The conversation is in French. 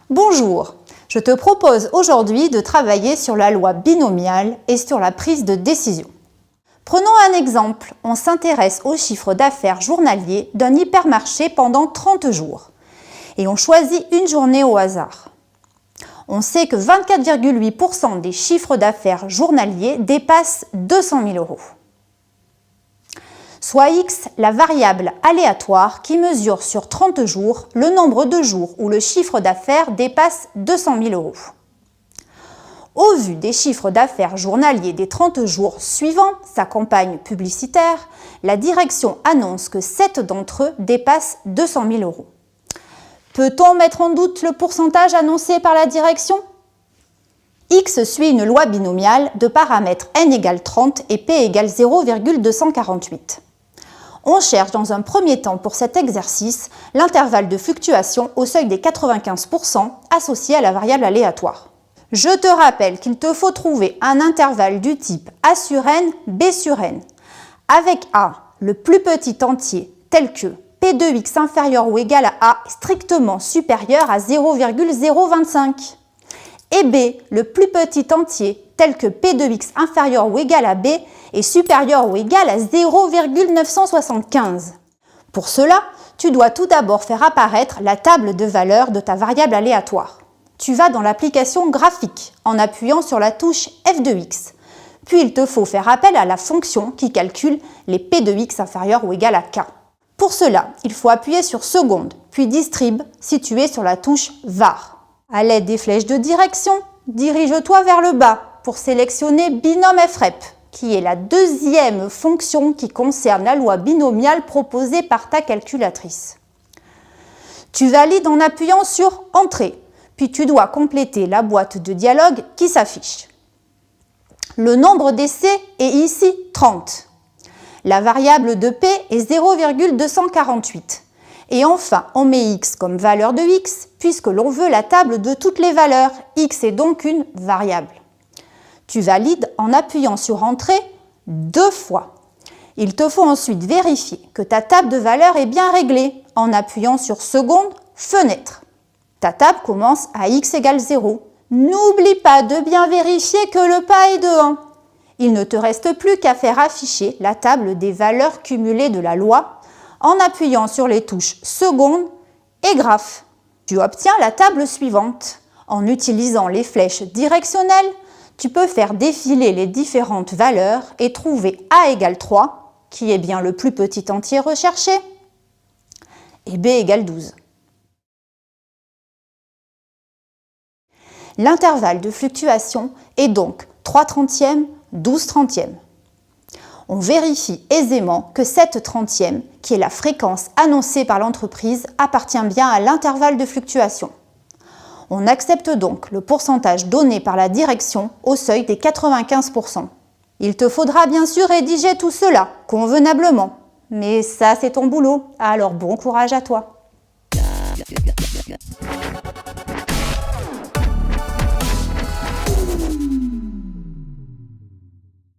Bonjour, je te propose aujourd'hui de travailler sur la loi binomiale et sur la prise de décision. Prenons un exemple, on s'intéresse au chiffre d'affaires journalier d'un hypermarché pendant 30 jours et on choisit une journée au hasard. On sait que 24,8% des chiffres d'affaires journaliers dépassent 200 000 €. Soit X, la variable aléatoire qui mesure sur 30 jours le nombre de jours où le chiffre d'affaires dépasse 200 000 €. Au vu des chiffres d'affaires journaliers des 30 jours suivant sa campagne publicitaire, la direction annonce que 7 d'entre eux dépassent 200 000 €. Peut-on mettre en doute le pourcentage annoncé par la direction? X suit une loi binomiale de paramètres n égale 30 et p égale 0,248. On cherche dans un premier temps pour cet exercice l'intervalle de fluctuation au seuil des 95% associé à la variable aléatoire. Je te rappelle qu'il te faut trouver un intervalle du type A sur n, B sur n, avec A, le plus petit entier, tel que P de X inférieur ou égal à A strictement supérieur à 0,025, et B, le plus petit entier, tel que P de X inférieur ou égal à B est supérieur ou égal à 0,975. Pour cela, tu dois tout d'abord faire apparaître la table de valeurs de ta variable aléatoire. Tu vas dans l'application graphique en appuyant sur la touche f de x. Puis il te faut faire appel à la fonction qui calcule les P de x inférieur ou égal à k. Pour cela, il faut appuyer sur seconde, puis distrib situé sur la touche var. À l'aide des flèches de direction, dirige-toi vers le bas pour sélectionner binôme frep, qui est la deuxième fonction qui concerne la loi binomiale proposée par ta calculatrice. Tu valides en appuyant sur Entrée, puis tu dois compléter la boîte de dialogue qui s'affiche. Le nombre d'essais est ici 30. La variable de P est 0,248. Et enfin, on met x comme valeur de x, puisque l'on veut la table de toutes les valeurs. X est donc une variable. Tu valides en appuyant sur Entrée 2 fois. Il te faut ensuite vérifier que ta table de valeurs est bien réglée en appuyant sur Seconde, Fenêtre. Ta table commence à x égale 0. N'oublie pas de bien vérifier que le pas est de 1. Il ne te reste plus qu'à faire afficher la table des valeurs cumulées de la loi en appuyant sur les touches Seconde et Graphe. Tu obtiens la table suivante. En utilisant les flèches directionnelles, tu peux faire défiler les différentes valeurs et trouver A égale 3, qui est bien le plus petit entier recherché, et B égale 12. L'intervalle de fluctuation est donc 3 trentièmes, 12 trentièmes. On vérifie aisément que cette trentième, qui est la fréquence annoncée par l'entreprise, appartient bien à l'intervalle de fluctuation. On accepte donc le pourcentage donné par la direction au seuil des 95%. Il te faudra bien sûr rédiger tout cela convenablement, mais ça c'est ton boulot, alors bon courage à toi.